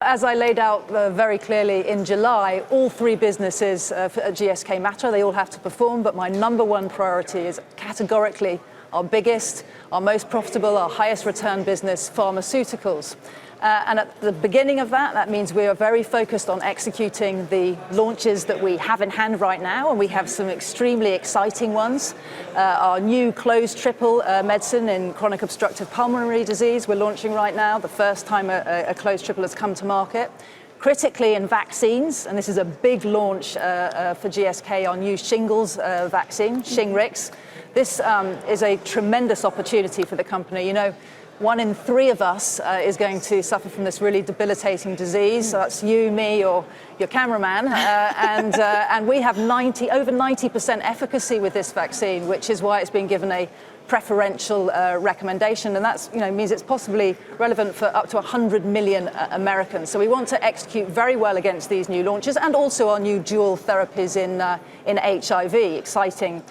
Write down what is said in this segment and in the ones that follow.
As I laid out very clearly in July, all three businesses at GSK matter. They all have to perform, but my number one priority is categorically our biggest, our most profitable, our highest return business, pharmaceuticals. And at the beginning of that means we are very focused on executing the launches that we have in hand right now, and we have some extremely exciting ones. Our new closed triple medicine in chronic obstructive pulmonary disease we're launching right now, the first time a closed triple has come to market. Critically in vaccines, and this is a big launch for GSK, our new shingles vaccine, Shingrix. This is a tremendous opportunity for the company. You know, 1 in 3 of us is going to suffer from this really debilitating disease. So that's you, me, or your cameraman. And we have over 90% efficacy with this vaccine, which is why it's been given a preferential recommendation. And that means it's possibly relevant for up to 100 million Americans. So we want to execute very well against these new launches and also our new dual therapies in HIV. Exciting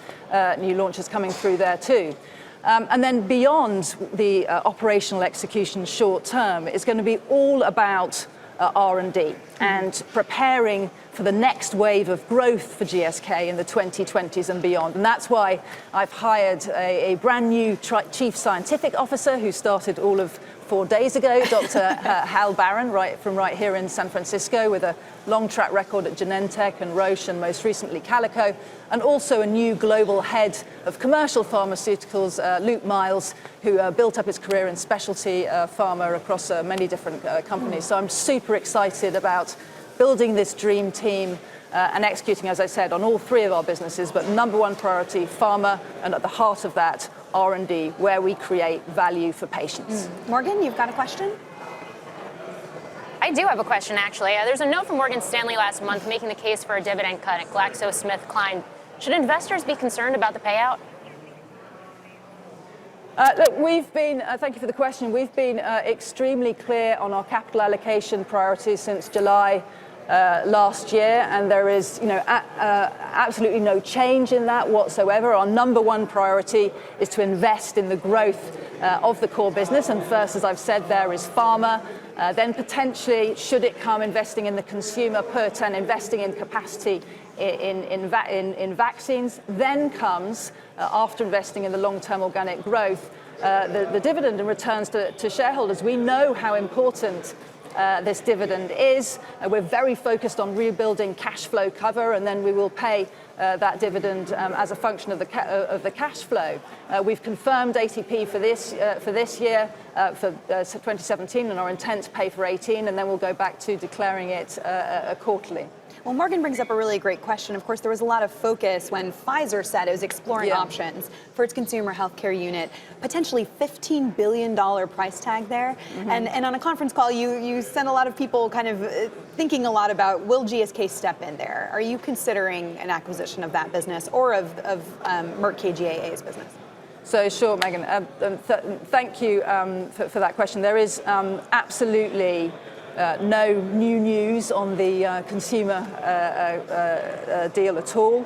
new launches coming through there too. And then beyond the operational execution short term, it's going to be all about R&D and preparing for the next wave of growth for GSK in the 2020s and beyond. And that's why I've hired a brand new chief scientific officer who started all of 4 days ago, Dr. Hal Barron, right here in San Francisco, with a long track record at Genentech and Roche and most recently Calico, and also a new global head of commercial pharmaceuticals, Luke Miles, who built up his career in specialty pharma across many different companies. So I'm super excited about building this dream team and executing, as I said, on all three of our businesses, but number one priority, pharma, and at the heart of that, R&D, where we create value for patients. Morgan, you've got a question? I do have a question, actually. There's a note from Morgan Stanley last month making the case for a dividend cut at GlaxoSmithKlein. Should investors be concerned about the payout? Look, thank you for the question. We've been extremely clear on our capital allocation priorities since July last year, and there is absolutely no change in that whatsoever. Our number one priority is to invest in the growth of the core business, and first, as I've said, there is pharma. Then potentially, should it come, investing in the consumer PERT and investing in capacity in vaccines. Then comes, after investing in the long-term organic growth, the dividend and returns to shareholders. We know how important this dividend is. We're very focused on rebuilding cash flow cover, and then we will pay that dividend as a function of the cash flow. We've confirmed ATP for this year, for 2017, and our intent to pay for 18, and then we'll go back to declaring it quarterly. Well, Morgan brings up a really great question. Of course, there was a lot of focus when Pfizer said it was exploring options for its consumer healthcare unit, potentially $15 billion price tag there. And on a conference call, you sent a lot of people kind of thinking a lot about, will GSK step in there? Are you considering an acquisition of that business or of Merck KGaA's business? So sure, Megan. Thank you for that question. There is absolutely no new news on the consumer deal at all.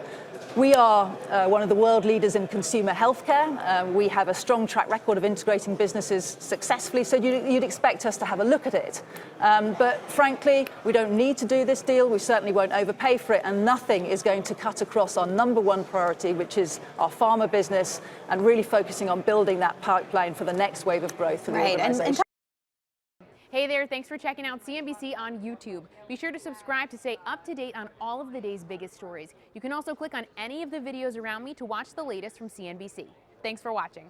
We are one of the world leaders in consumer healthcare. We have a strong track record of integrating businesses successfully, so you'd expect us to have a look at it. But frankly, we don't need to do this deal. We certainly won't overpay for it, and nothing is going to cut across our number one priority, which is our pharma business, and really focusing on building that pipeline for the next wave of growth for the organization. Hey there, thanks for checking out CNBC on YouTube. Be sure to subscribe to stay up to date on all of the day's biggest stories. You can also click on any of the videos around me to watch the latest from CNBC. Thanks for watching.